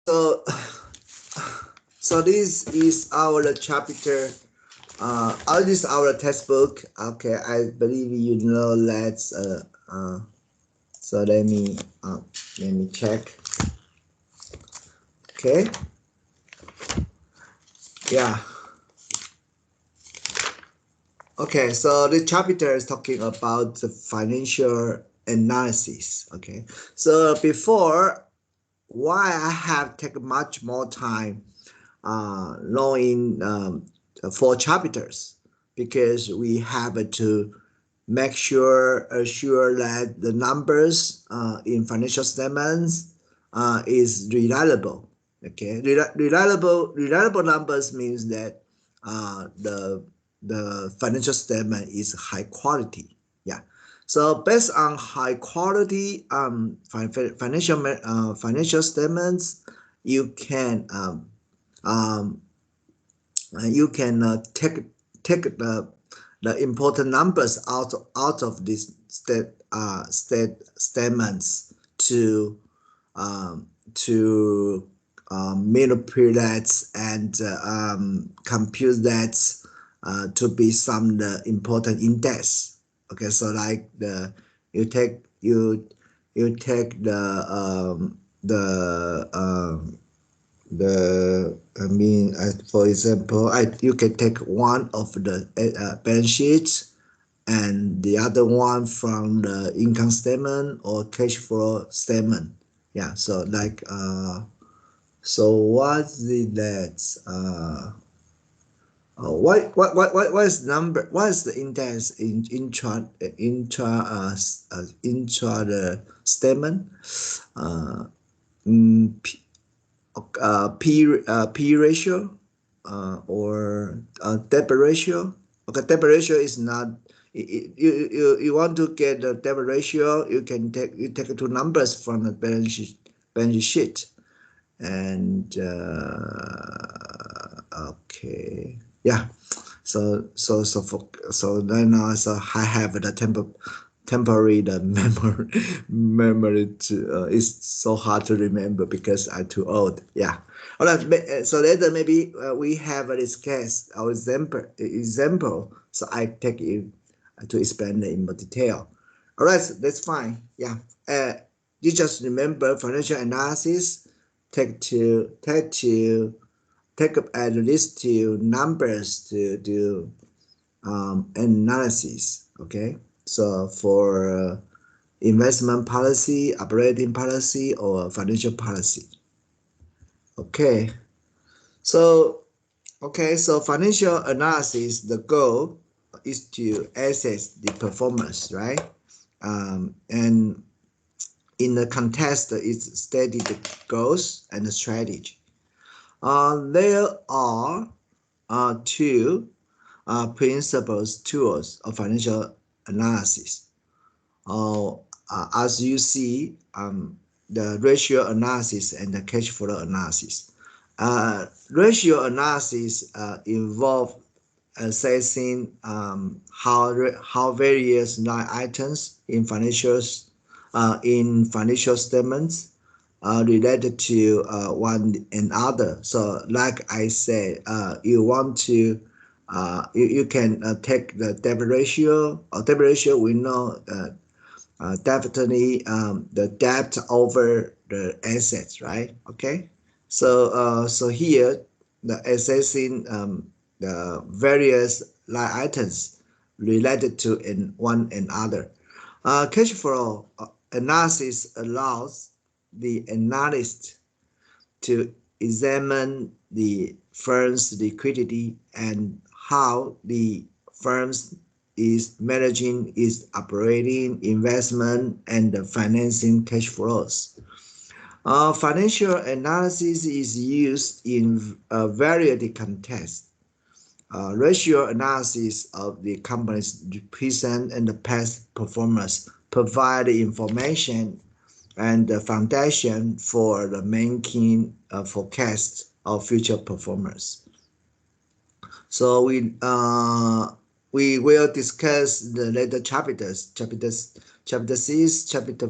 So, so this is our chapter. This is our textbook. Okay, I believe you know that. So let me check. Okay. Yeah. Okay. So the chapter is talking about the financial analysis. Okay. So before, why I have taken much more time knowing 4 chapters, because we have to make sure assure that the numbers in financial statements is reliable. Okay, reliable numbers means that the financial statement is high quality. Yeah. So based on high quality financial statements, you can um, you can take the important numbers out of these statements to um, to manipulate and compute that to be some the important index. Okay, so like you take you you take the I mean for example, you can take one of the balance sheets and the other one from the income statement or cash flow statement. Yeah, so like so what's the that what is number, what is the index in intra the statement, uh, P, P ratio or debt ratio. Okay, debt ratio is not. You want to get the debt ratio, you can take 2 numbers from the balance sheet, and okay, yeah. So then also I have the temporary the memory to it's so hard to remember because I'm too old. Yeah. All right. So later maybe we have this case or example. So I take it to explain it in more detail. All right. So that's fine. Yeah. You just remember financial analysis. Take up at least 2 numbers to do analysis. Okay, so for investment policy, operating policy, or financial policy. Okay, so so financial analysis, the goal is to assess the performance, right? And in the context, it's study the goals and the strategy. There are two principles tools of financial analysis. As you see, the ratio analysis and the cash flow analysis. Ratio analysis involve assessing how various line items in financial statements related to one another. So, like I said, you want to you can take the debt ratio. Debt ratio, we know definitely the debt over the assets, right? Okay, so here the assessing the various line items related to one another. Cash flow analysis allows the analyst to examine the firm's liquidity and how the firm's is managing its operating, investment, and the financing cash flows. Financial analysis is used in a variety contexts. Ratio analysis of the company's present and the past performance provide information and the foundation for the making forecast of future performance. So we will discuss the later chapter 6, chapter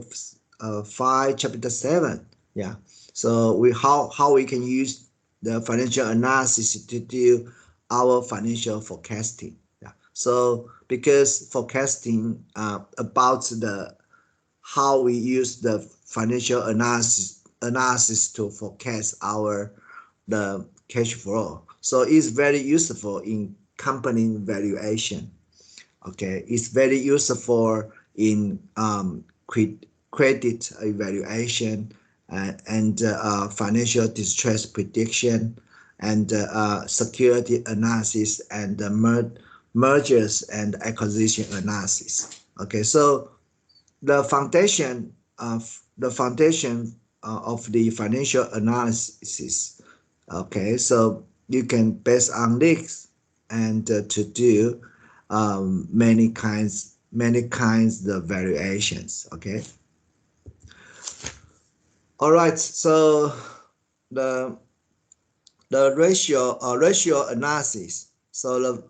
5, chapter 7. Yeah. So how we can use the financial analysis to do our financial forecasting. Yeah. So because forecasting about the how we use the financial analysis to forecast our the cash flow. So it's very useful in company valuation. Okay, it's very useful in credit evaluation and financial distress prediction and security analysis and mergers and acquisition analysis. Okay, so the foundation of the financial analysis. Okay, so you can based on this and to do many kinds of variations. Okay, all right, so the ratio analysis. So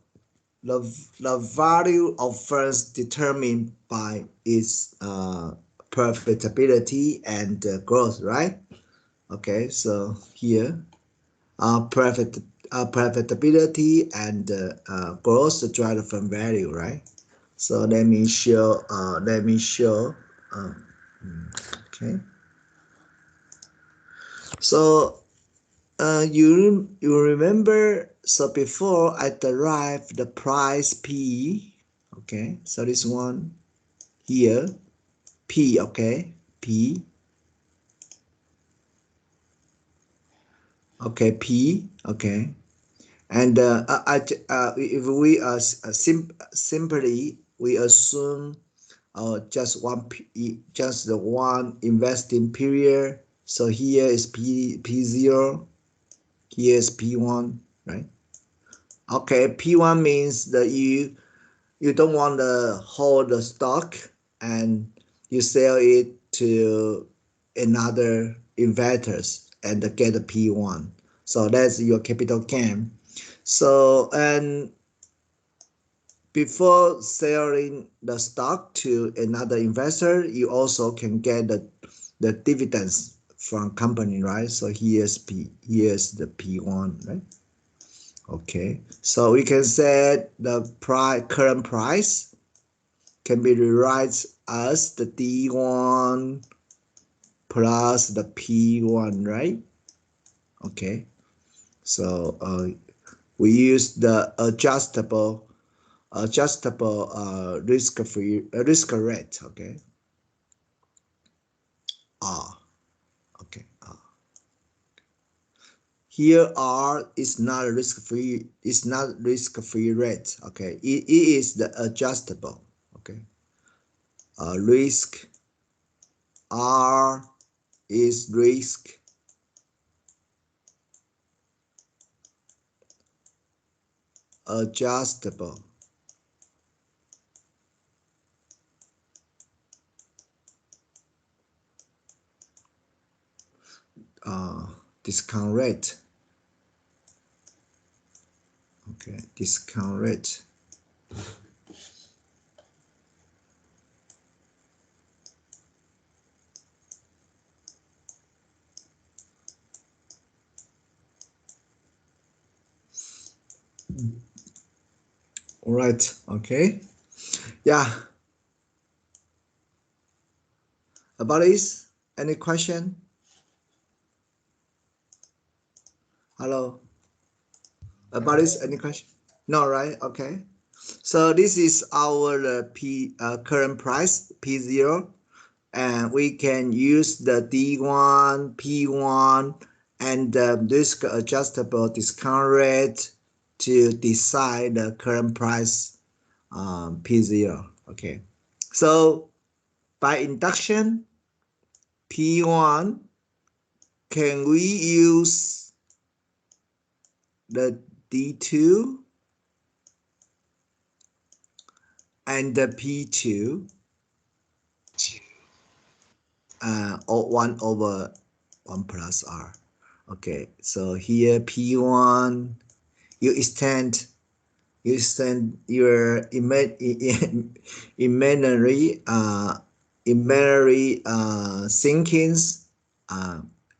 the value of firms determined by its profitability and growth, right? Okay, so here profitability and growth drive from value, right? So let me show okay, so you remember, so before I derive the price P. Okay, so this one here P. Okay, P. Okay, P. Okay, and if we simply we assume just the one investing period. So here is P0, here is P1, right? Okay, P1 means that you don't want to hold the stock and you sell it to another investors and get a P1. So that's your capital gain. So and before selling the stock to another investor, you also can get the dividends from company, right? So here's the P1, right? Okay, so we can say the current price can be rewrite as the D1 plus the P1, right? Okay, so we use the adjustable risk rate. Okay, R. Okay, R. Here R is not risk-free. It's not risk-free rate. Okay, it is the adjustable. Okay, risk R is risk adjustable. Discount rate. Okay, discount rate. All right. Okay. Yeah. About this, any question? Hello. About this, any question? No, right? Okay. So this is our current price P0, and we can use the D1, P1, and the risk adjustable discount rate to decide the current price P0. Okay. So by induction, P1, can we use the D2 and the P2 or 1 over 1 plus R? Okay, so here P1, you extend your imaginary thinkings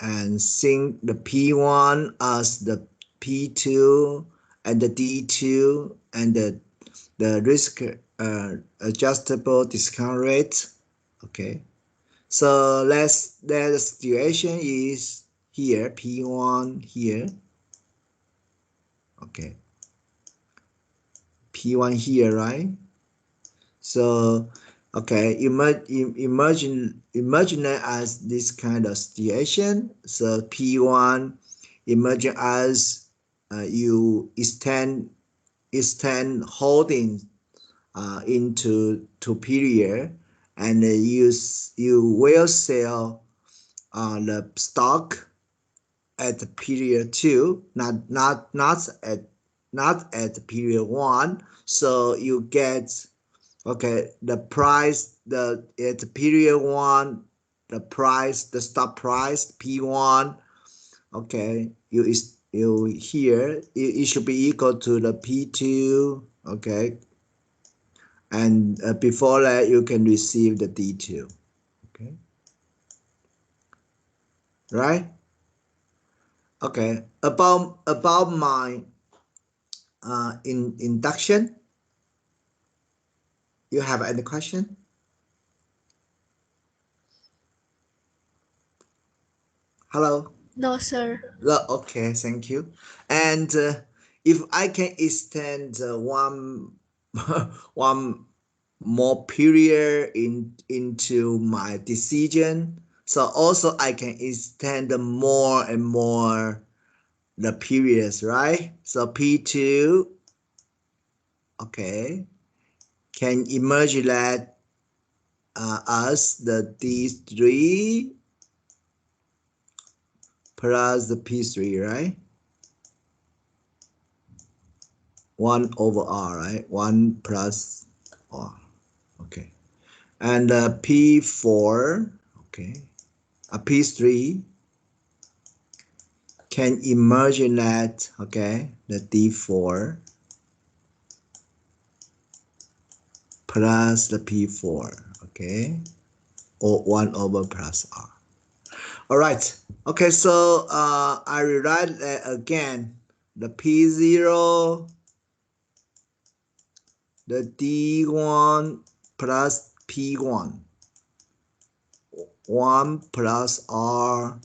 and think the P1 as the P2 and the D2 and the risk adjustable discount rate. Okay, so the situation is here, P1 here. Okay, P1 here, right? So okay, imagine as this kind of situation. So P1, imagine as you extend holding into 2 period, and you will sell the stock at the period 2, not at period 1. So you get, okay, the price, at period 1, the stock price P1, okay, you here it should be equal to the P2, okay, and before that you can receive the D2, okay, right? Okay, about my induction, you have any question? Hello. No, sir. Okay, thank you. And if I can extend one one more period into my decision, so also I can extend more and more the periods, right? So P2, okay, can emerge that as the D3 plus the P3, right? 1 over R, right? 1 plus R, okay. And P4, okay, a P3 can emerge in that, okay, the D4 plus the P4, okay, or 1 over plus R. All right, okay, so I rewrite that again, the P0, the D1 plus P1, 1 plus R,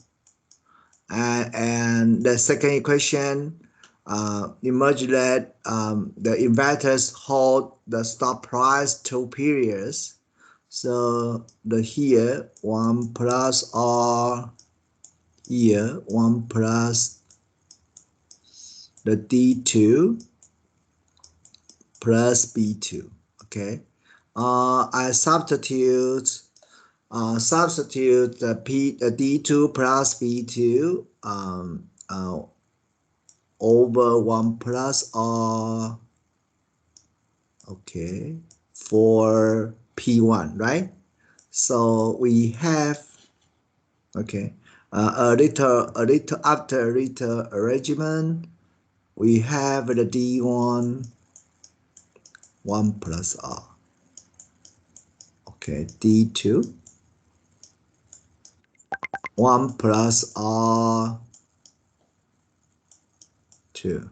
and the second equation, imagine that the investors hold the stock price 2 periods. So the here 1 plus R, here 1 plus the D2 plus B2. Okay, I substitute the D2 plus B2 over 1 plus R, okay, for P1, right? So we have, okay, a little after a little arrangement, we have the D1 1 plus R, okay, D2 1 plus R 2,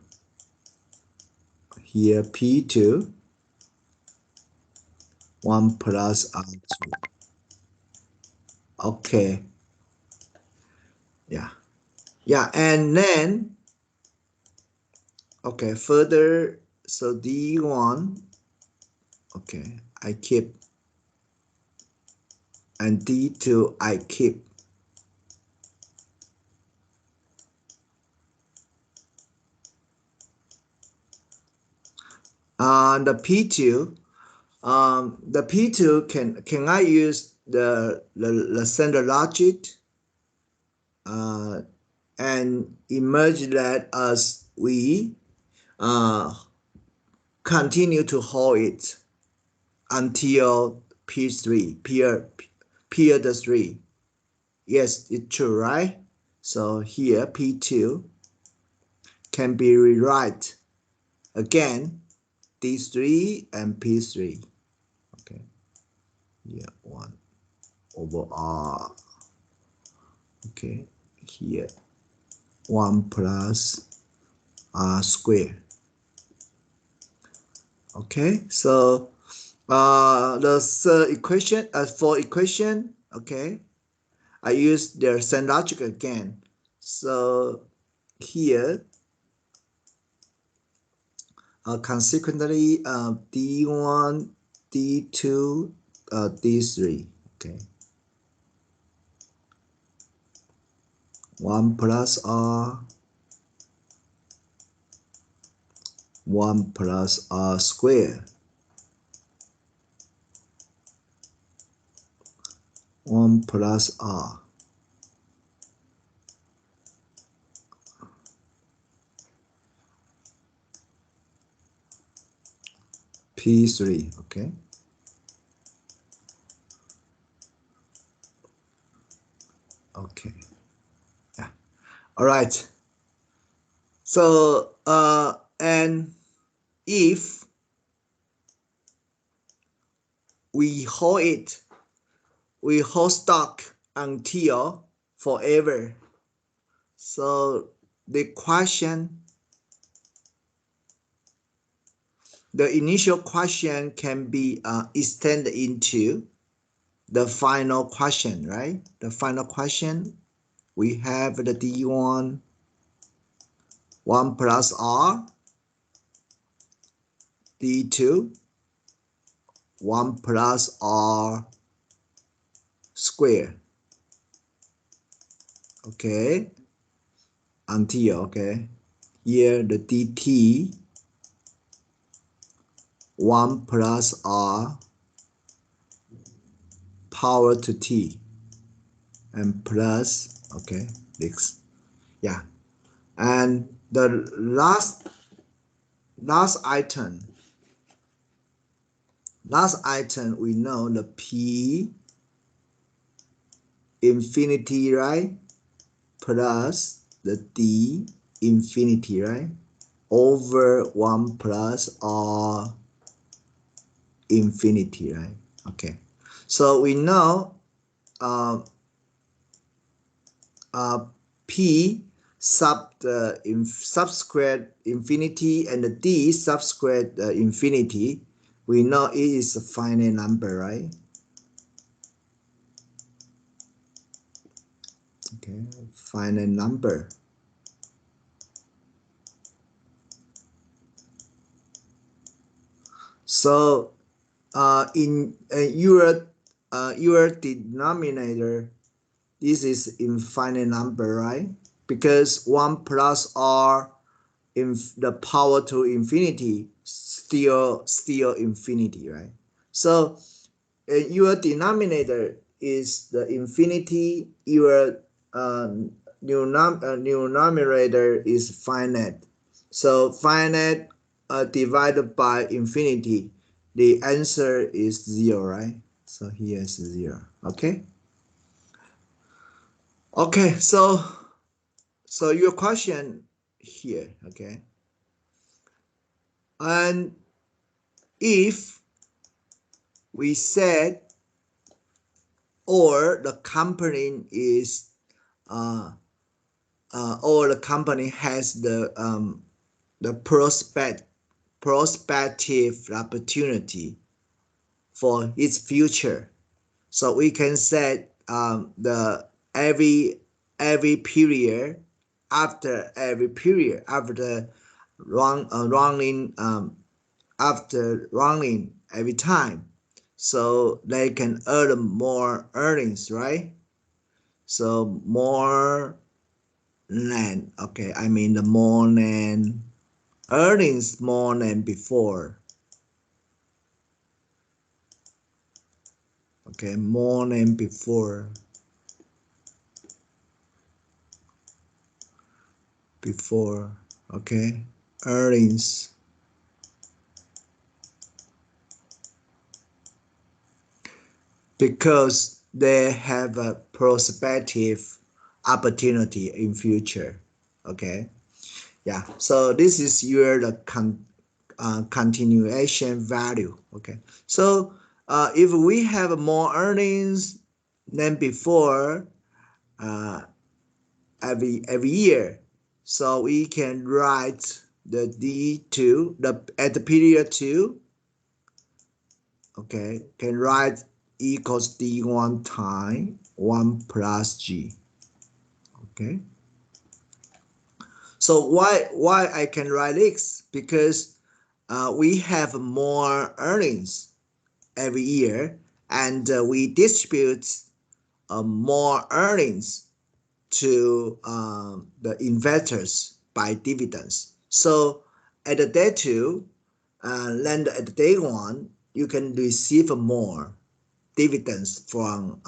here P2 1 plus R2, okay, yeah, and then, okay, further, so D1, okay, I keep, and D2 I keep. The P2 can I use the standard logic and emerge that as we continue to hold it until P3 period 3. Yes, it's true, right? So here P2 can be rewrite again D3 and P3. Okay, yeah, 1 over R. Okay, here 1 plus r squared. Okay, so the third equation, for equation, okay, I use the same logic again. So here, consequently, d1, d2, d3, okay, 1 plus r, 1 plus r squared, 1 plus r, p3, okay. Okay, yeah, all right. So, and if we hold stock until forever. So the initial question can be extended into the final question, right? The final question, we have the D1, 1 plus R, D2, 1 plus R squared. Okay, until, okay, here the dt 1 plus r power to t and plus, okay, this, yeah. And the last item we know the p infinity, right, plus the d infinity, right, over 1 plus r infinity, right? Okay, so we know p sub squared infinity and the d sub squared infinity, we know it is a finite number, right? Okay, finite number. So in your denominator, this is infinite number, right? Because 1 plus r in the power to infinity still infinity, right? So your denominator is the infinity, your numerator is finite. So finite divided by infinity, the answer is 0, right? So here is 0. Okay. Okay, so your question here, okay, and if we said or the company is or the company has the prospective opportunity for its future, so we can set the every period after running after running every time, so they can earn more earnings, right? So more than, okay, I mean the more than earnings more than before. Okay, more than before. Okay, earnings because they have a prospective opportunity in future. Okay, yeah, so this is your continuation value. Okay, so if we have more earnings than before, every year. So we can write the D2 at the period 2. Okay, can write equals D1 times 1 plus G. Okay. So why I can write this? Because we have more earnings every year, and we distribute more earnings to the investors by dividends. So at the day 2, then at the day 1, you can receive more dividends from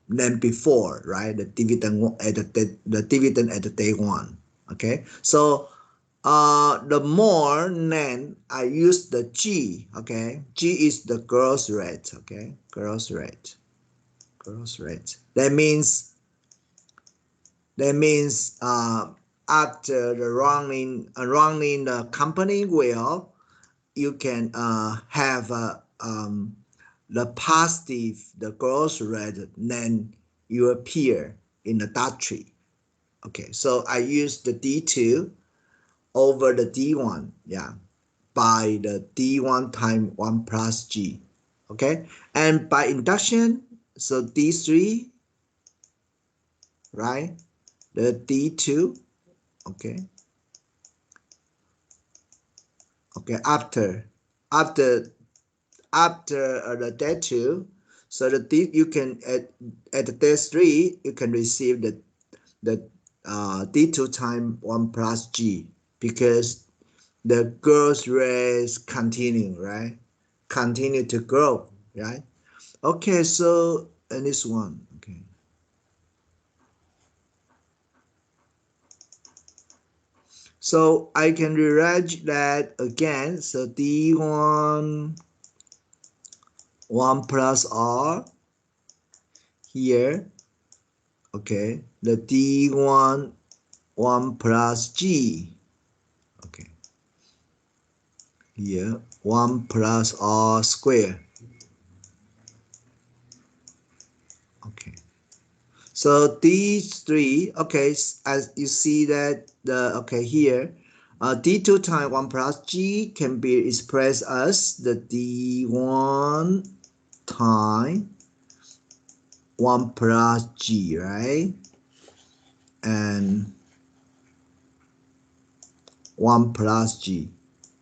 than before, right? The dividend at the dividend at the day 1. Okay, so the more, then I use the G. Okay, G is the growth rate. Okay, growth rate. That means after the running the company well, you can have the positive, the growth rate, then you appear in the dot tree. Okay, so I use the D2 over the D1, yeah, by the D1 times 1 plus G. Okay, and by induction, so D3, right? The D2, okay, after the day 2, so the D, you can at the day 3, you can receive the D2 times 1 plus G, because the growth rate continue, right? Continue to grow, right? Okay, so and this one, okay. So I can rewrite that again. So D1 1 plus R here. Okay, the D1 1 plus G. Okay, here 1 plus R square. Okay, so these 3, okay, as you see that here, D2 times 1 plus G can be expressed as the D1 times 1 plus G, right? And 1 plus G,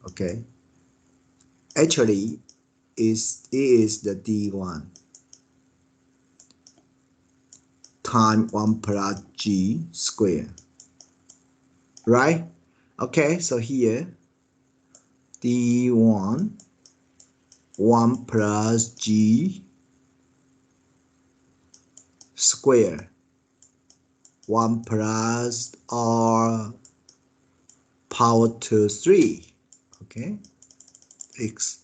okay? Actually, it is the D1 times 1 plus G square, right? Okay, so here, D1 1 plus G square 1 plus R power to 3, okay, X.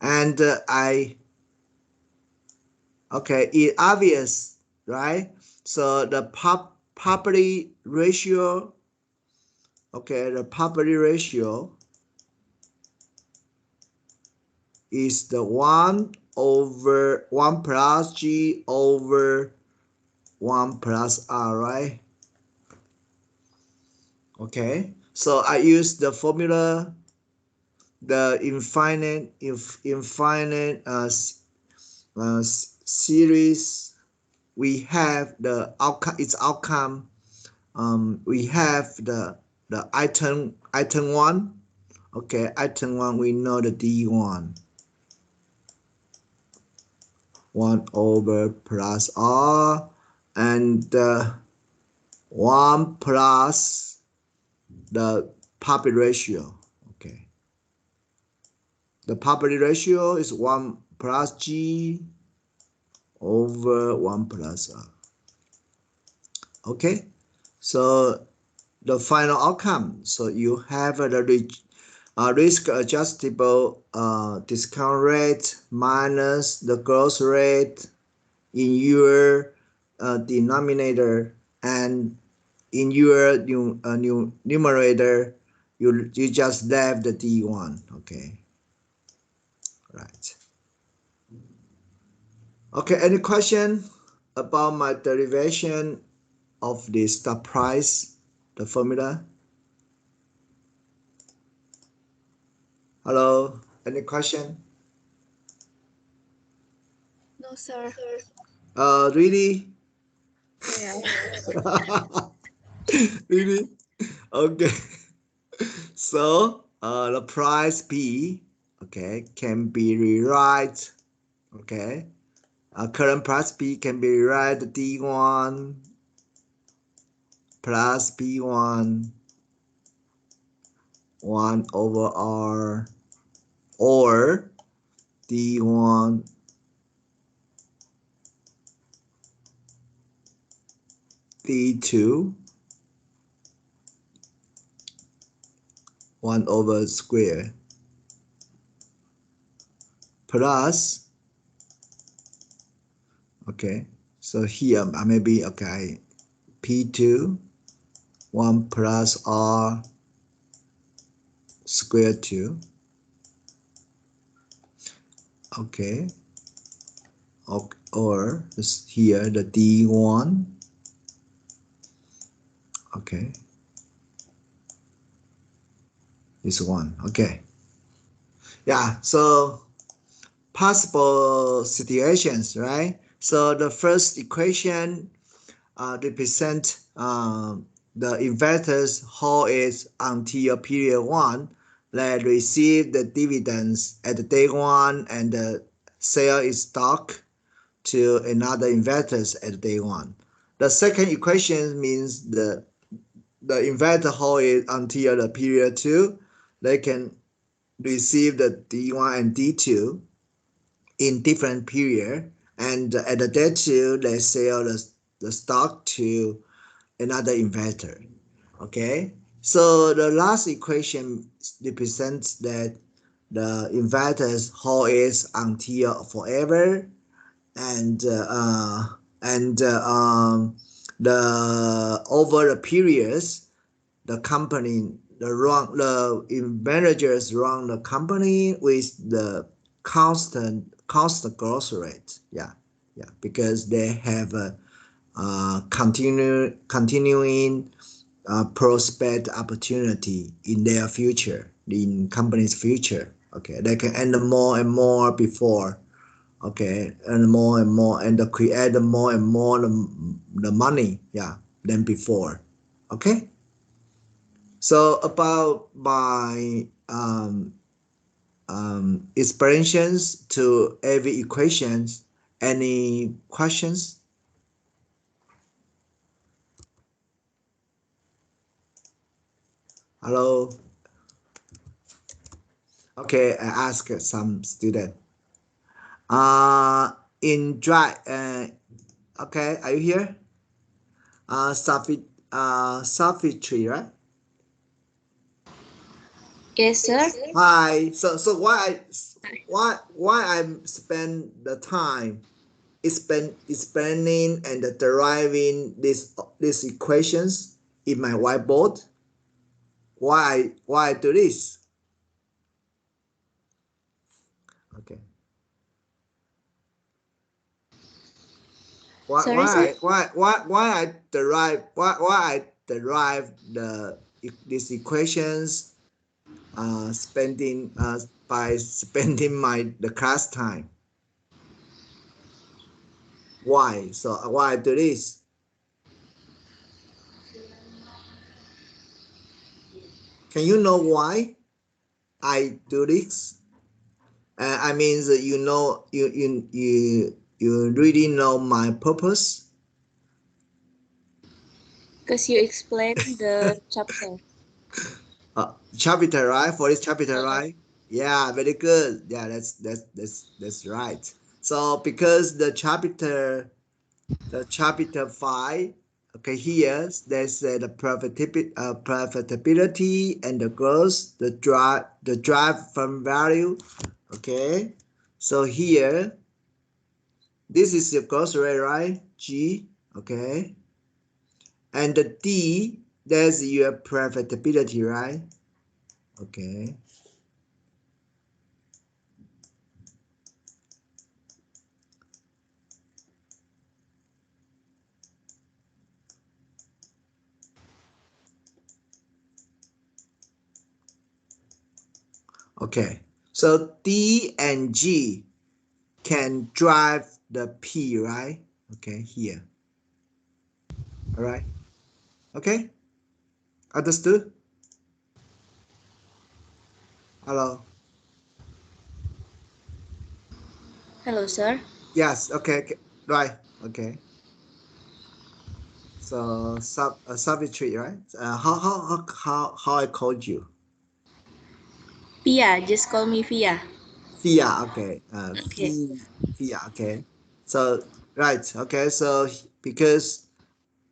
And it's obvious, right? So the property ratio, okay, the property ratio is the 1 over 1 plus G over 1 plus R, right? Okay, so I use the formula, the infinite series. We have the outcome, its outcome. We have the item 1. Okay, item 1, we know the D1 1 over plus R, and 1 plus the property ratio. Okay, the property ratio is 1 plus G over 1 plus R. Okay, so the final outcome, so you have the risk adjustable discount rate minus the growth rate in your denominator, and in your numerator you just left the D1. Okay, right. Okay, any question about my derivation of the stock price, the formula? Hello, any question? No, sir. Really? Yeah. Really? Okay. So the price P, okay, can be rewrite, okay. Current price P can be rewrite D1 plus P1 1 over R, or D1 D2 1 over square plus, okay, so here maybe, okay, P2 1 plus R square 2, okay, or this here the D1, okay, this one, okay. Yeah, so possible situations, right? So the first equation represent the investors hold it until period 1, they receive the dividends at day 1 and sell its stock to another investors at day 1. The second equation means the investor hold it until the period 2, they can receive the D1 and D2 in different period, and at the day 2 they sell the stock to another investor. Okay, so the last equation represents that the investors hold it until forever, and the over the periods, the company, the managers run the company with the constant growth rate. Yeah, because they have a continuing prospect opportunity in their future, in company's future. Okay, they can earn more and more before. Okay, earn more and more, and create more and more the money, yeah, than before. Okay, so about my explanations to every equations, any questions? Hello. Okay, I ask some student. In dry, okay, are you here? Sophie, right? Yes, sir. Hi. So why I spend the time explaining and deriving these equations in my whiteboard? Why I do this? Okay. Sorry, sir. Why I derive these equations spending by spending the class time? Why? So why I do this? Can you know why I do this? I mean that you really know my purpose. Because you explained the chapter. Chapter, right? For this chapter, right? Yeah, very good. Yeah, that's right. So because the chapter 5, okay, here there's the profitability and the growth, the drive from value. Okay, so here this is your growth rate, right? G, okay, and the D, that's your profitability, right? Okay, Okay, so D and G can drive the P, right? Okay, here. All right. Okay, understood? Hello. Hello, sir. Yes. Okay. Right. Okay. So subtrate, right? How I called you? Pia, just call me Pia. Fia. Okay. Okay. Fia. Okay. So right. Okay. So because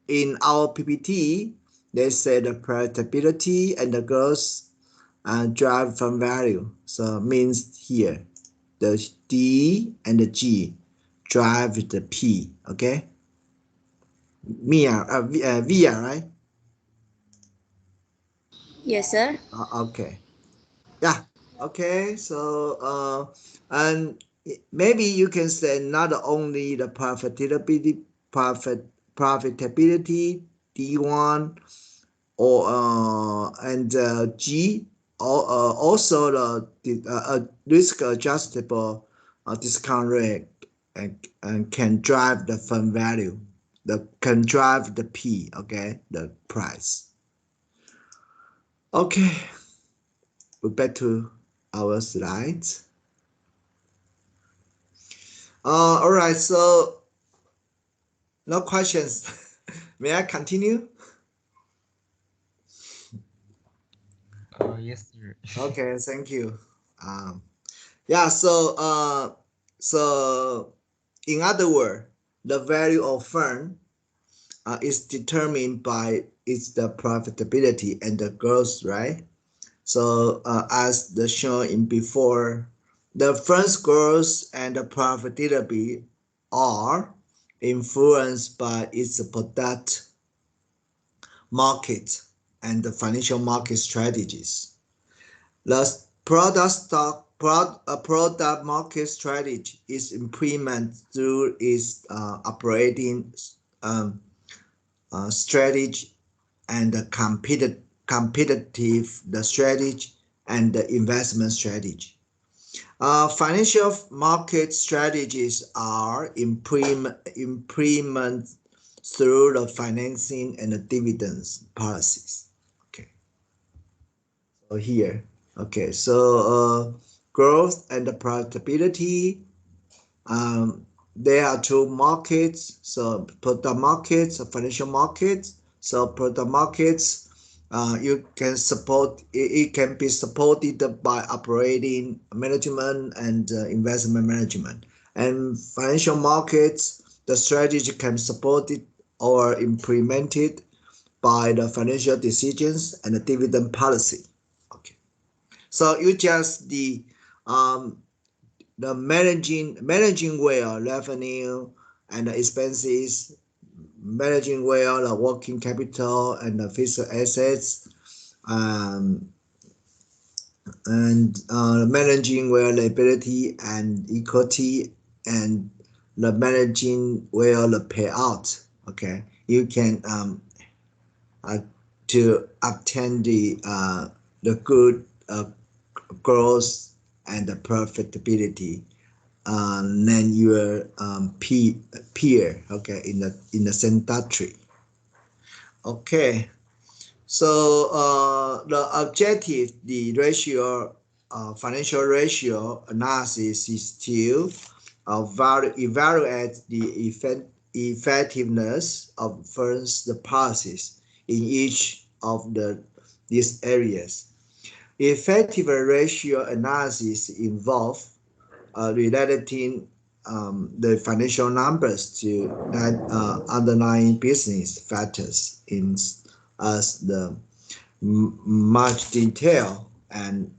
in our PPT, they say the predictability and the growth drive from value. So means here, the D and the G drive the P. Okay. Via, right? Yes, sir. Okay. Yeah. Okay. So and maybe you can say not only the profitability D1 or and G, or also the risk adjustable discount rate and can drive the fund value, can drive the P. Okay, the price. Okay, we're back to our slides. All right, so no questions. May I continue? Yes, sir. Okay, thank you. Yeah, so in other words, the value of firm is determined by its the profitability and the growth, right? So as the shown in before, the firm's growth and the profitability are influenced by its product market and the financial market strategies. The product market strategy is implemented through its operating strategy and the competitive the strategy and the investment strategy. Financial market strategies are implemented through the financing and the dividends policies. Okay, so here, okay, so growth and the profitability. There are two markets, so product markets, financial markets. So product markets, you can support it can be supported by operating management and investment management. And financial markets, the strategy can support it or implemented by the financial decisions and the dividend policy. Okay, so you just the managing well revenue and the expenses, managing well the working capital and the physical assets, and managing well liability and equity, and the managing well the payout. Okay, you can to obtain the good growth and the profitability than your peer. Okay, in the center tree. Okay, so the objective, the ratio, financial ratio analysis is to evaluate the effectiveness of firms the policies in each of these areas. Effective ratio analysis involve relating the financial numbers to that underlying business factors in as the much detail and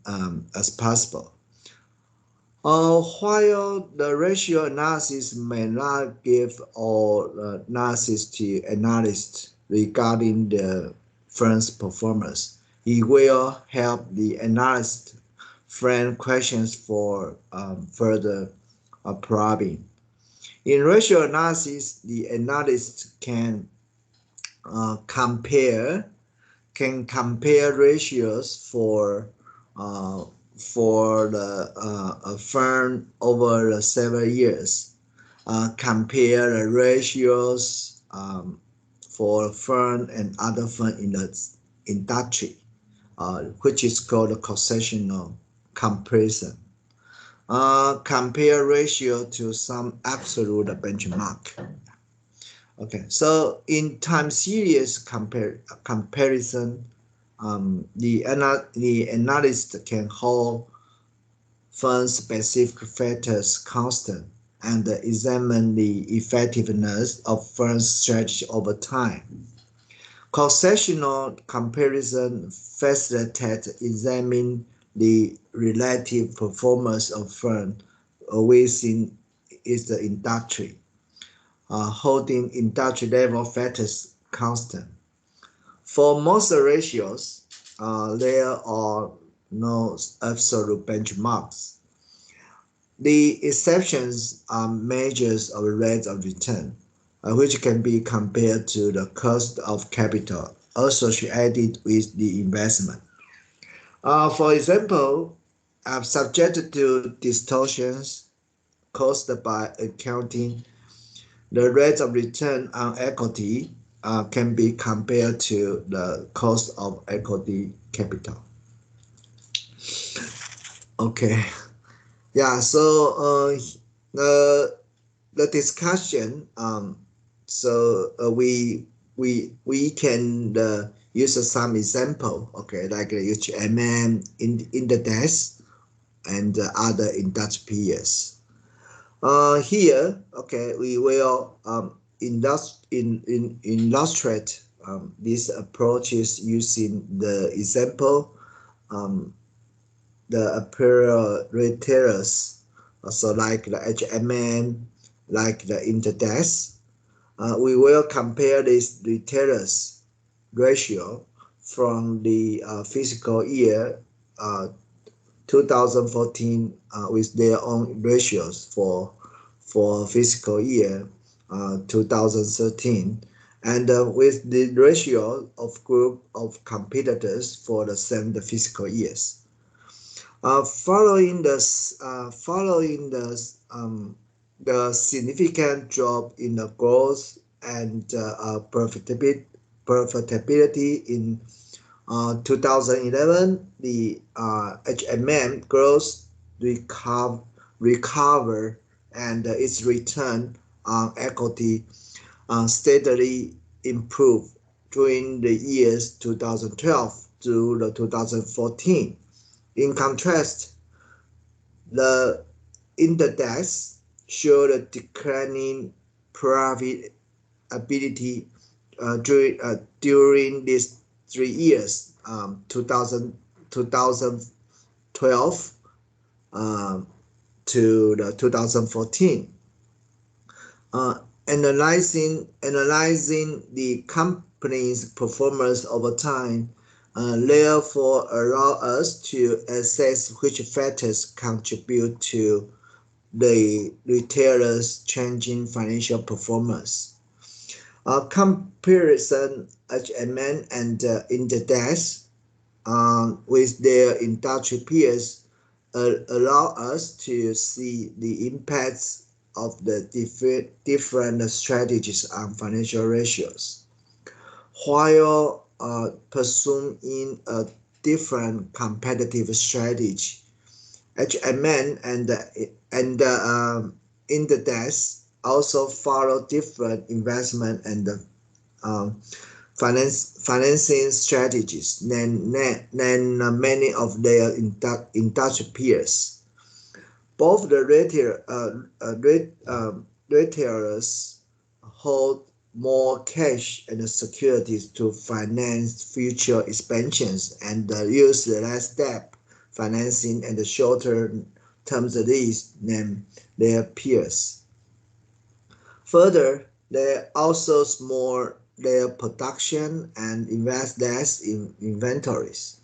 as possible. While the ratio analysis may not give all analysis to analysts regarding the firm's performance, it will help the analyst frame questions for further probing. In ratio analysis, the analyst can compare ratios for the a firm over the several years. Compare the ratios for firm and other firm in the industry, which is called a cross-sectional comparison. Compare ratio to some absolute benchmark. Okay, so in time series comparison, the analyst can hold firm-specific factors constant and examine the effectiveness of firm's strategy over time. Cross-sectional comparison facilitates examining the relative performance of firms within its industry, holding industry level factors constant. For most ratios, there are no absolute benchmarks. The exceptions are measures of rates of return, which can be compared to the cost of capital associated with the investment. For example, subjected to distortions caused by accounting, the rate of return on equity can be compared to the cost of equity capital. Okay, yeah. So the discussion. We can use some example. Okay, like HMM in the desk and other industry peers. Here, okay, we will illustrate these approaches using the example, the apparel retailers, so like the HMM, like the Interdesk. We will compare these retailers ratio from the fiscal year 2014 with their own ratios for fiscal year 2013, and with the ratio of group of competitors for the same fiscal years. Following the significant drop in the growth and profitability in 2011, the HMM growth recover and its return on equity steadily improved during the years 2012 to 2014. In contrast, the Interdesk showed a declining profitability during these 3 years, 2012 to 2014. Analyzing the company's performance over time therefore allow us to assess which factors contribute to the retailer's changing financial performance. Comparison HMM and Interdesk with their industry peers allow us to see the impacts of the different strategies on financial ratios. While pursuing a different competitive strategy, HMM and Interdesk also follow different investment and financing strategies than many of their industry peers. Both the retailers hold more cash and securities to finance future expansions and use less debt financing and shorter terms lease than their peers. Further, they also small their production and invest less in inventories.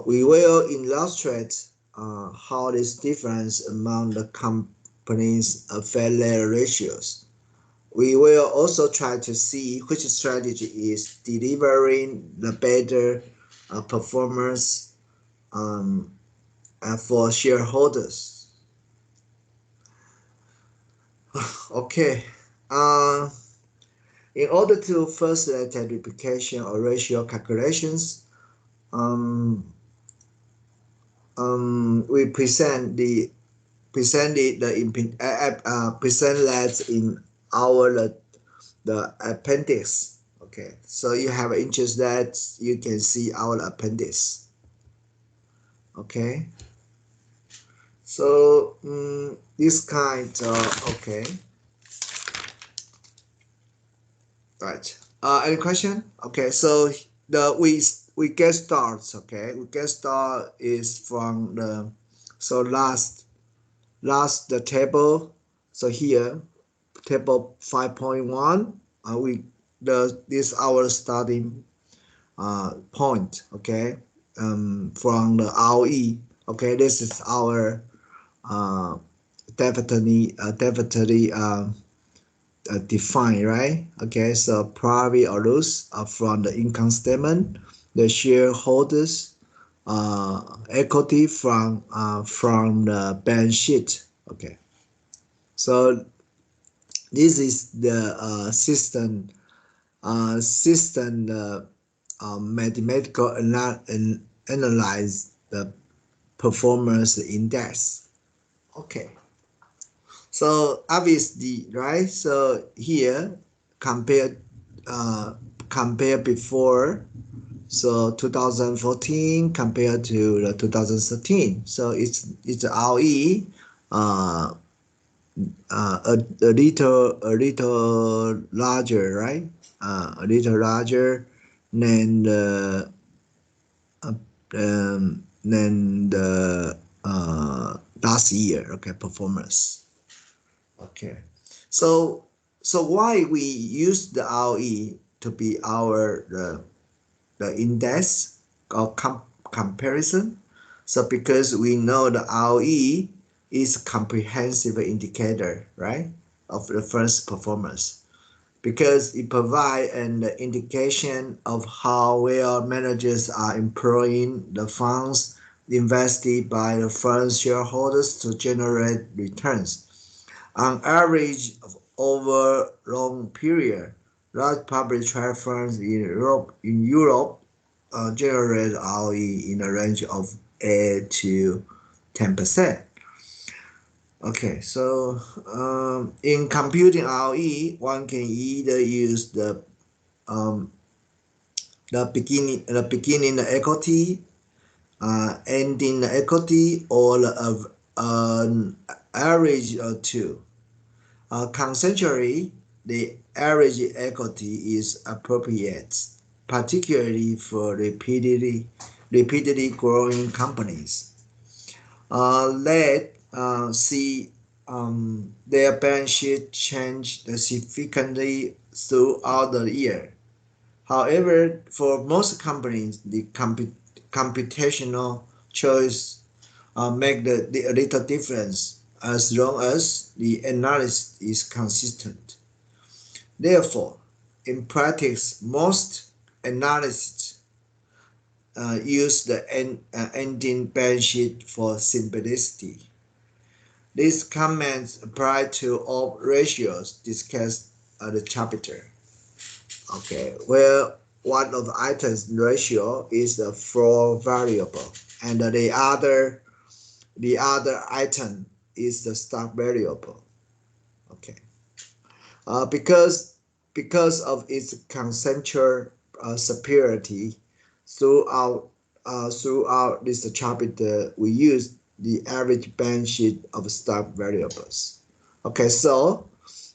We will illustrate how this difference among the companies affect their ratios. We will also try to see which strategy is delivering the better performance for shareholders. Okay. In order to facilitate replication or ratio calculations, we present that in our the appendix. Okay, so you have interest that you can see our appendix. Okay, so this kind of okay, right. Any question? Okay, so we get starts. Okay, we get start is from the last the table. So here table 5.1. This our starting point. Okay, from the ROE. Okay, this is our definitely defined, right? Okay, so profit or loss from the income statement, the shareholders equity from the balance sheet. Okay, so this is the system mathematical analyze the performance index. Okay, so obviously, right? So here compare before, so 2014 compared to the 2013. So it's ROE a little larger, right? A little larger than the last year. Okay, performance. Okay, so why we use the ROE to be our the index or comparison? So because we know the ROE is a comprehensive indicator, right, of the first performance, because it provides an indication of how well managers are employing the funds invested by the firm's shareholders to generate returns. On average, over long period, large public traded firms in Europe generate ROE in a range of 8 to 10%. Okay, so in computing ROE, one can either use the beginning equity, ending equity, or an average of two. Conceptually, the average equity is appropriate, particularly for repeatedly growing companies. Let's see their balance sheet change significantly throughout the year. However, for most companies, the computational choice make a little difference as long as the analysis is consistent. Therefore, in practice, most analysts use the ending balance sheet for simplicity. These comments apply to all ratios discussed at the chapter. Okay, where one of the items ratio is the floor variable, and the other item is the stock variable. Okay, because of its conceptual superiority throughout this chapter, we use the average balance sheet of stock variables. Okay, so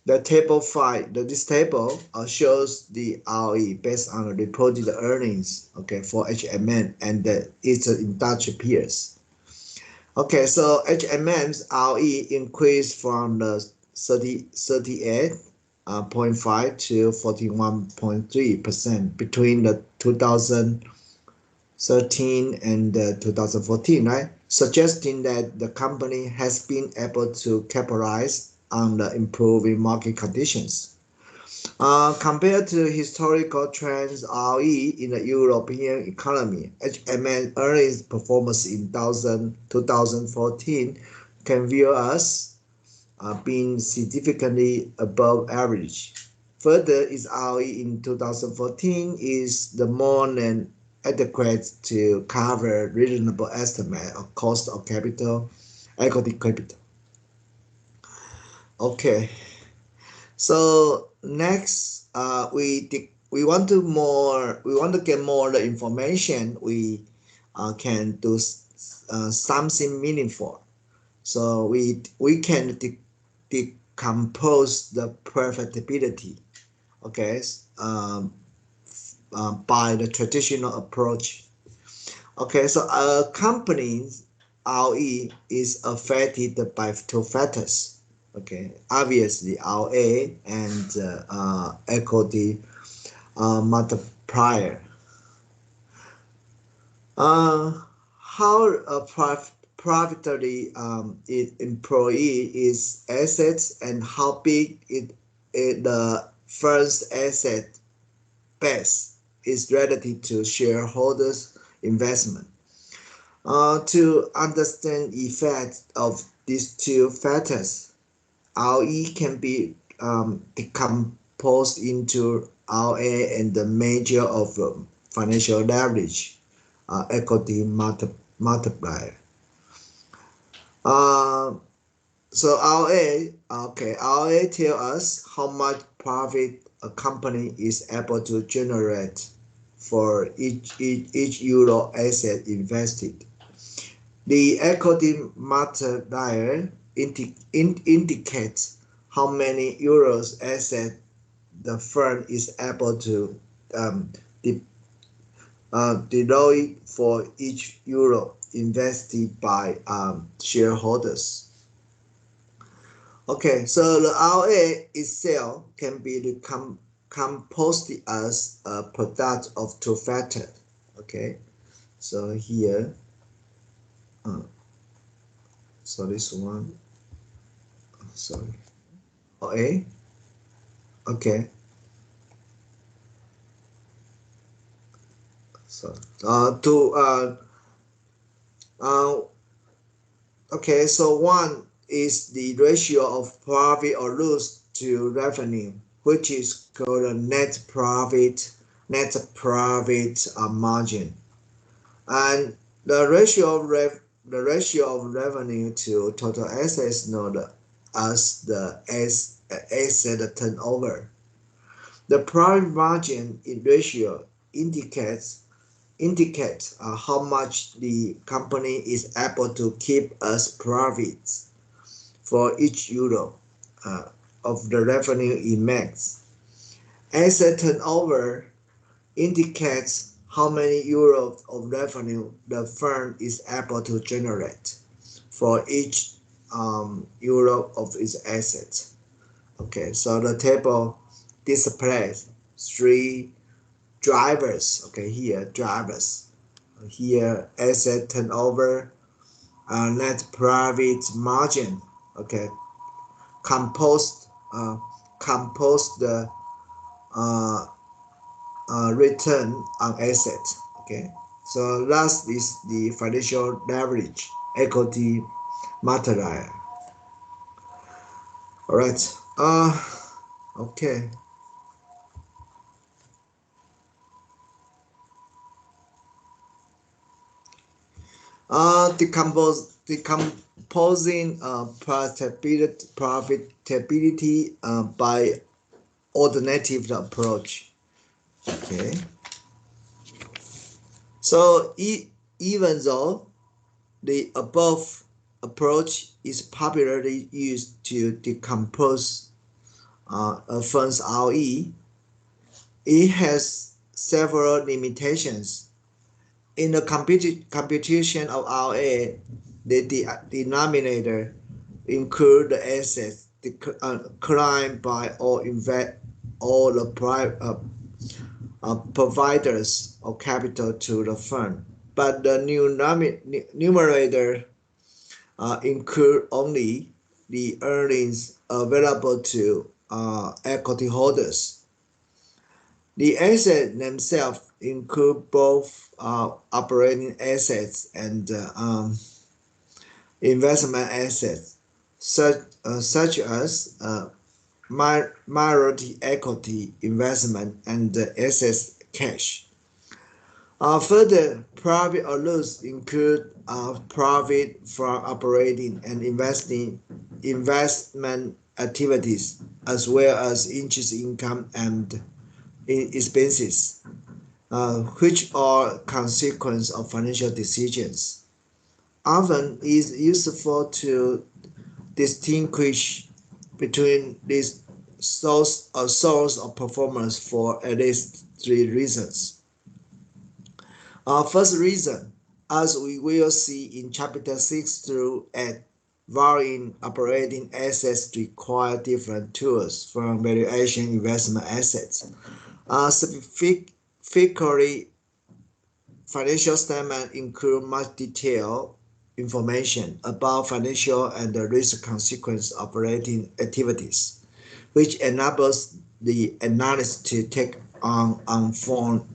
the table 5, this table shows the ROE based on the reported earnings, okay, for HMM and its industry peers. Okay, so HMM's ROE increased from the 38.5 to 41.3% between the 2013 and 2014, right? Suggesting that the company has been able to capitalize on the improving market conditions. Compared to historical trends, ROE in the European economy, HMN earnings performance in 2014 can view as being significantly above average. Further, its ROE in 2014 is the more than adequate to cover reasonable estimate of cost of capital, equity capital. Okay, so next we want to get more information. We can do something meaningful. So we can decompose the profitability, okay, by the traditional approach. Okay, so a company's ROE is affected by two factors. Okay, obviously ROA and equity multiplier. How a profitability employee is assets and how big the firm's asset base is relative to shareholders' investment. To understand the effect of these two factors, ROE can be decomposed into ROA and the measure of financial leverage, equity multiplier. So ROA tells us how much profit a company is able to generate for each euro asset invested. The equity multiplier indicates how many euros asset the firm is able to deploy for each euro invested by shareholders. Okay, so the ROA itself can be composed as a product of two factors. Okay, so here, so this one, sorry, ROA. Okay. So okay, so one is the ratio of profit or loss to revenue, which is called a net profit margin, and the ratio of revenue to total assets known as the asset turnover. The profit margin ratio indicates how much the company is able to keep as profits for each euro of the revenue it makes. Asset turnover indicates how many euros of revenue the firm is able to generate for each euro of its assets. Okay, so the table displays three drivers. Okay, here drivers, here asset turnover, net profit margin. Okay, compose the return on assets. Okay, so last is the financial leverage, equity multiplier. All right. Okay. Decomposing profitability by alternative approach. Okay. So even though the above approach is popularly used to decompose a firm's ROE, it has several limitations. In the computation of ROA, the denominator include the assets declined by all the providers of capital to the firm, but the numerator include only the earnings available to equity holders. The assets themselves include both operating assets and investment assets, such as minority equity investment and excess cash. Further, profit or loss include profit from operating and investment activities, as well as interest income and expenses, which are consequence of financial decisions. Often, it is useful to distinguish between these source of performance for at least three reasons. First reason, as we will see in chapter 6 through 8, varying operating assets require different tools from valuation investment assets. Specifically, financial statements include much detailed information about financial and the risk consequence operating activities, which enables the analyst to take an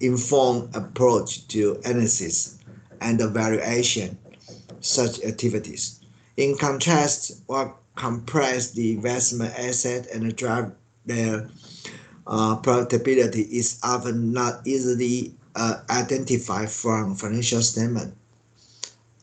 informed approach to analysis and evaluation such activities. In contrast, what compress the investment asset and drive their profitability is often not easily identified from financial statement,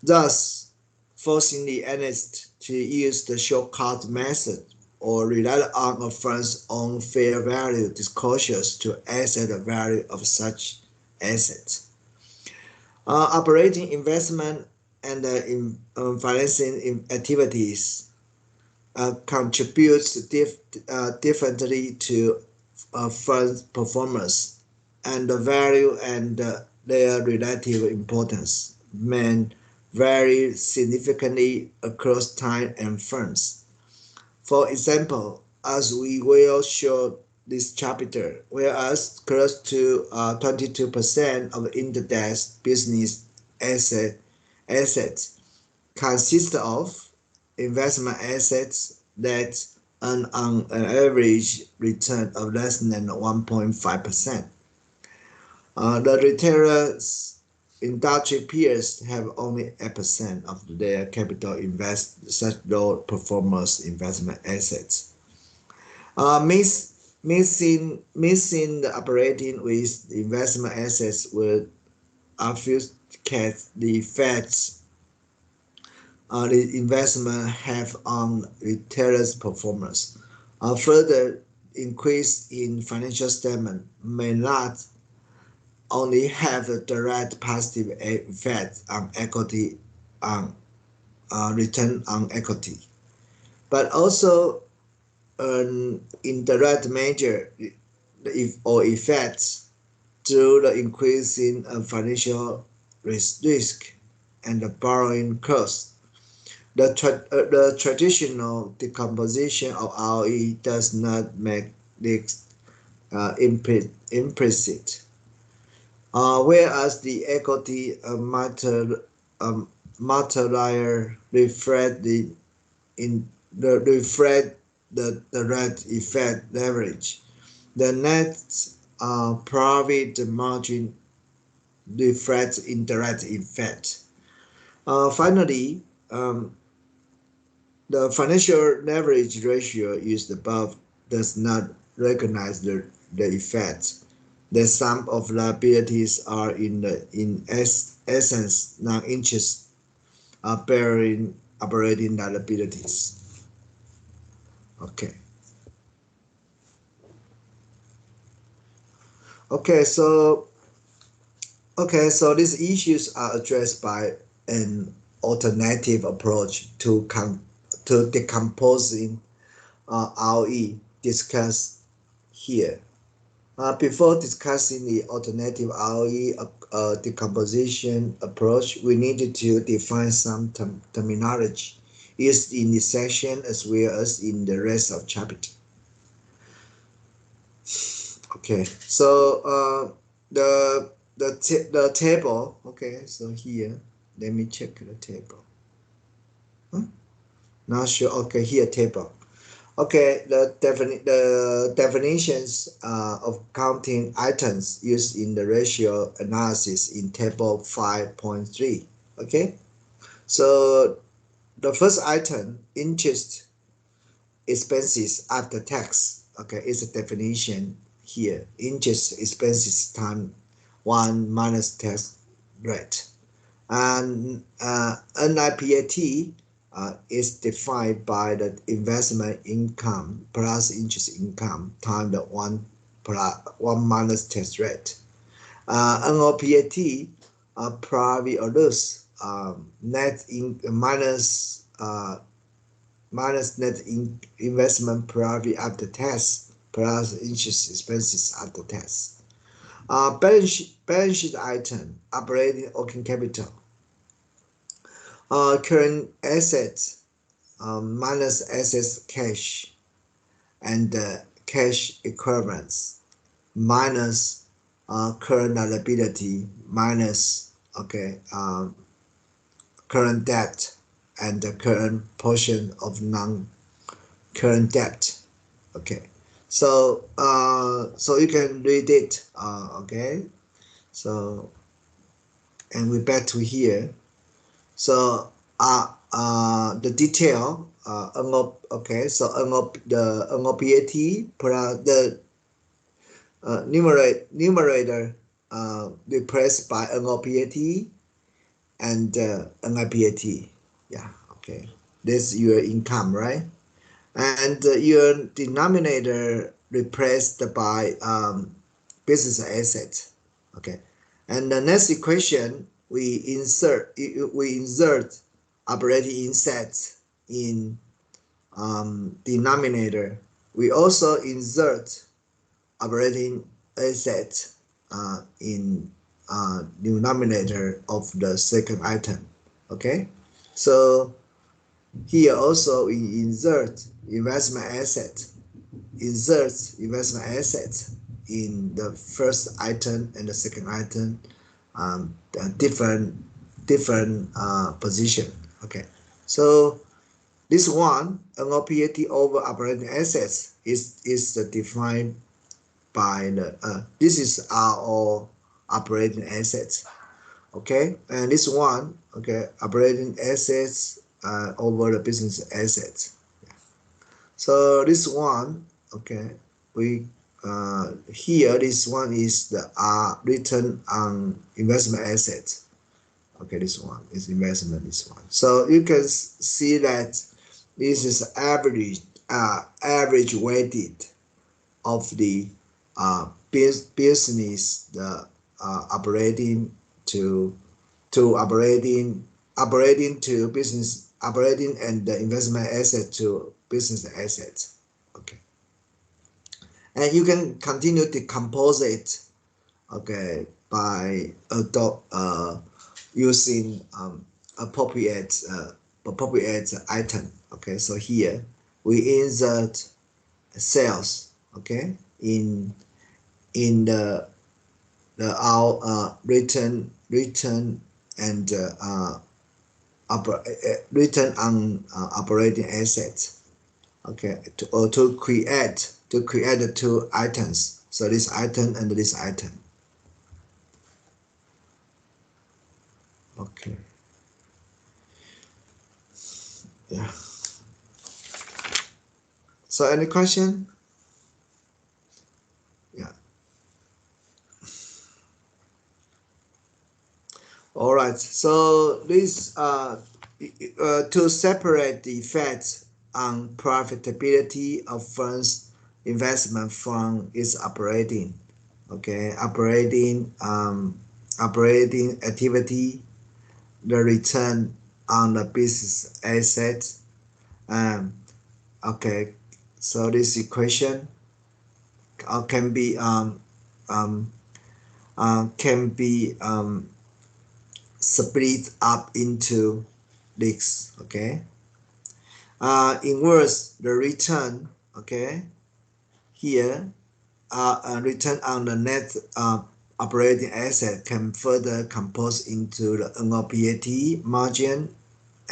thus forcing the analyst to use the shortcut method or rely on a firm's own fair value disclosures to assess the value of such assets. Operating investment and financing activities contributes differently to a firm's performance, and the value and their relative importance may vary significantly across time and firms. For example, as we will show this chapter, whereas close to 22% of index business assets consist of investment assets that earn an average return of less than 1.5%. The retailers industry peers have only 8% of their capital invest such low performance investment assets. Missing the operating with investment assets would obfuscate the effects the investment have on retailers' performance. A further increase in financial statement may not only have a direct positive effect on equity return on equity, but also an indirect measure or effects through the increasing financial risk and the borrowing cost. The traditional decomposition of ROE does not make this implicit. Whereas the equity multiplier reflect the direct effect leverage. The net profit margin reflects indirect effect. Finally, the financial leverage ratio used above does not recognize the effect. The sum of liabilities are in essence non-interest bearing operating liabilities. So these issues are addressed by an alternative approach to decomposing ROE discussed here. Before discussing the alternative ROE decomposition approach, we needed to define some terminology used in this section as well as in the rest of chapter. Okay, so the table. Okay, so here, let me check the table. Not sure. Okay, here table. Okay, the definitions of counting items used in the ratio analysis in table 5.3. Okay, so the first item, interest expenses after tax. Okay, is a definition here. Interest expenses times 1 minus tax rate. And NIPAT is defined by the investment income plus interest income times the 1 minus tax rate. NOPAT, profit or loss, net minus net investment profit after tax plus interest expenses after tax. Balance sheet item, operating working capital. Current assets minus assets cash and cash equivalents minus current liability minus current debt and the current portion of non-current debt. Okay, so so you can read it. Okay, so and we're back to here. So the detail okay, so the NOPAT plus the numerator replaced by NOPAT and NIPAT. Yeah, okay, this is your income, right? And your denominator replaced by business asset. Okay, and the next equation we insert operating assets in denominator. We also insert operating assets in denominator of the second item. Okay, so here also we insert investment assets in the first item and the second item, different position. Okay, so this one NOPAT over operating assets is defined by the this is our operating assets. Okay, and this one, okay, operating assets over the business assets. So this one, okay, we here this one is the return on investment assets. Okay, this one is investment. This one, so you can see that this is average weighted of the business, the operating to business, operating and the investment asset to business assets. Okay, and you can continue to decompose it, okay, by using appropriate item. Okay, so here we insert sales, okay, in the our return and return on operating assets. Okay, to create the two items. So this item and this item. Okay. Yeah. So any question? Yeah. All right. So this to separate the effects on profitability of firm's investment from its operating. Okay, operating activity, the return on the business assets. Okay, so this equation can be split up into this. Okay, in words, the return, okay, here return on the net operating asset can further compose into the NOPAT margin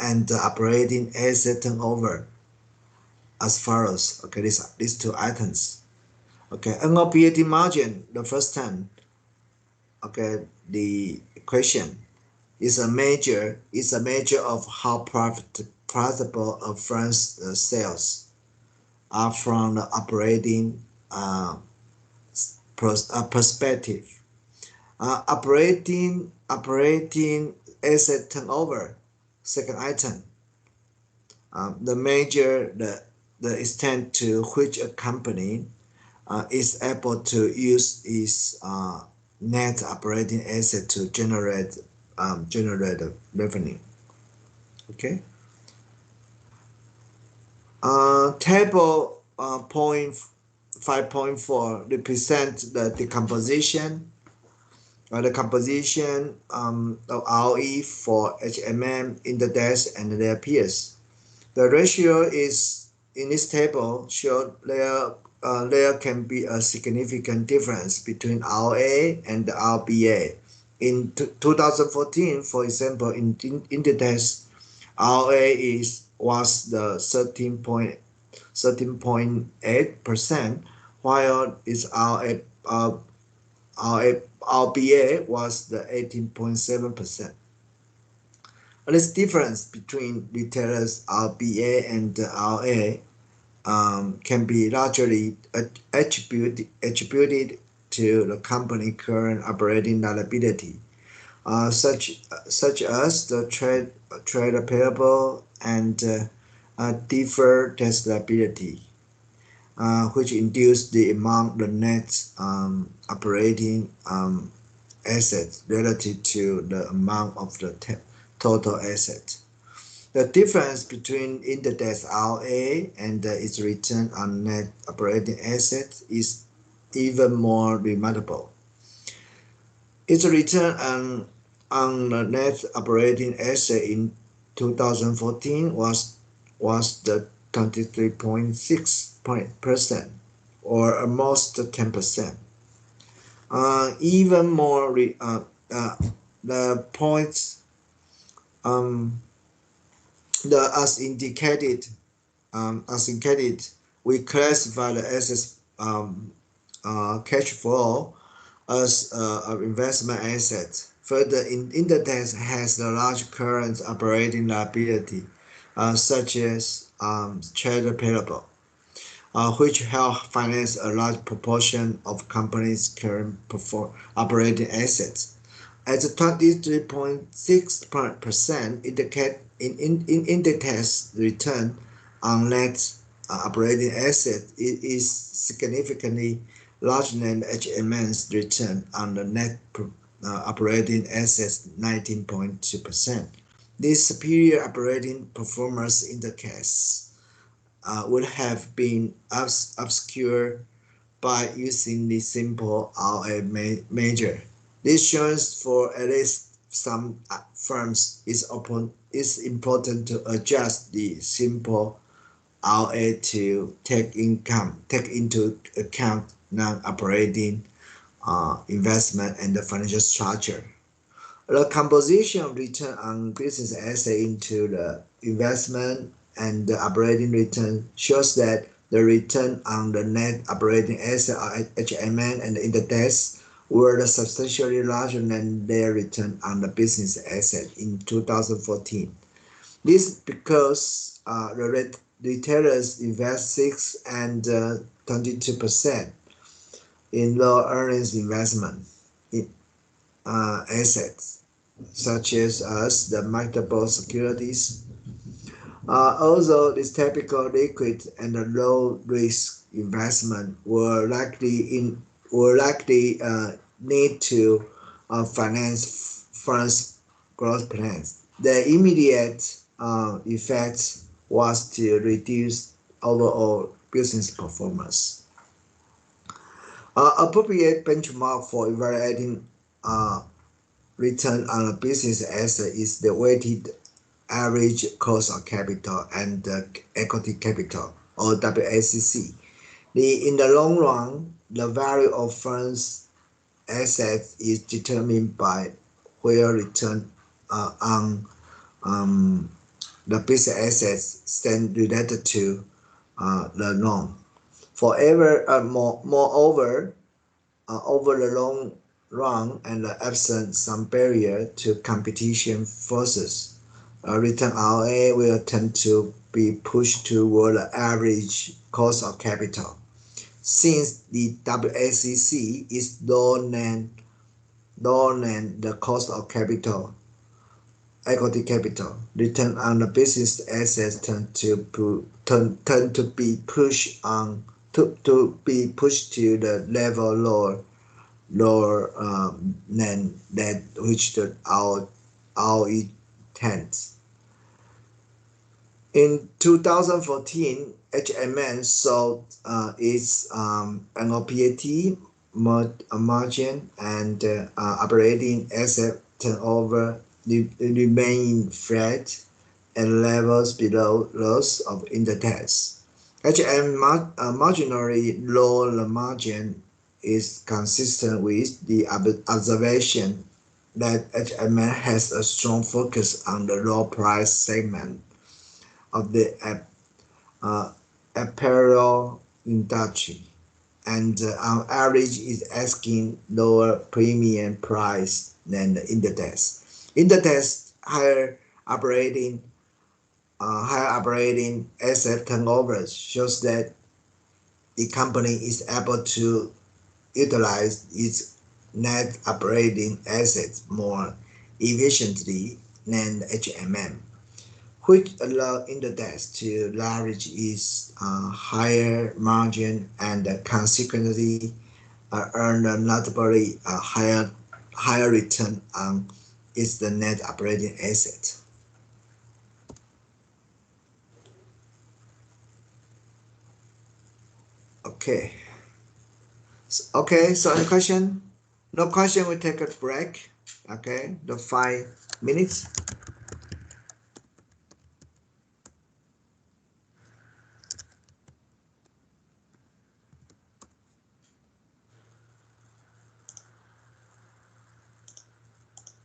and the operating asset turnover. as follows. Okay, these two items. Okay, annual PAT margin, the first term. Okay, the equation is a measure of how profitable a firm's sales are from the operating perspective. Operating asset turnover, second item. The measure the extent to which a company is able to use its net operating asset to generate revenue. Okay. Table point 5.4 represents the composition of ROE for HMM, Index, and their peers. The ratio is in this table shows there can be a significant difference between ROA and the RBA. In 2014, for example, in Index, ROA was the 13.8%, while its RBA was the 18.7%. This difference between retailers' RBA and ROA can be largely attributed to the company's current operating liability, such as the trade payable and deferred tax liability, which induce the amount the net operating assets relative to the amount of the total asset. The difference between Index ROA and its return on net operating assets is even more remarkable. Its return on the net operating asset in 2014 was the 23.6%, or almost 10%. Even more, the points as indicated, we classify the assets cash flow as an investment asset. Further, Index has a large current operating liability, such as trade payable, which help finance a large proportion of company's current operating assets. At 23.6%, Index return on net operating asset is significantly larger than HMM's return on the net operating assets, 19.2%. This superior operating performance index would have been obscured by using the simple ROA measure. This shows for at least some firms it's important to adjust the simple ROA to take into account non-operating investment and the financial structure. The composition of return on business asset into the investment and the operating return shows that the return on the net operating asset HMM and the Index were substantially larger than their return on the business asset in 2014. This because the retailers invest 6 and 22% in low earnings investment in assets, such as the marketable securities. Although this typical liquid and low risk investment were likely need to finance firms' growth plans, the immediate effect was to reduce overall business performance. Appropriate benchmark for evaluating return on a business asset is the weighted average cost of capital and equity capital, or WACC. In the long run, the value of firms' assets is determined by where return on the business assets stand related to the norm. Moreover, over the long run and absent some barrier to competition forces, return ROA will tend to be pushed toward the average cost of capital. Since the WACC is lower than the cost of capital, equity capital, return on the business assets tend to be pushed to the level lower than that which our tends. In 2014, HMN saw its NOPAT margin and operating asset turnover remain flat at levels below those of indexes. HM marginally lower margin is consistent with the observation that HMN has a strong focus on the low price segment of the apparel industry, and on average is asking lower premium price than the index. Index higher operating asset turnover shows that the company is able to utilize its net operating assets more efficiently than HMM, which allow index to leverage its higher margin and consequently earn a notably higher return on its net operating asset. Okay. So any question? No question, we take a break. Okay, the 5 minutes.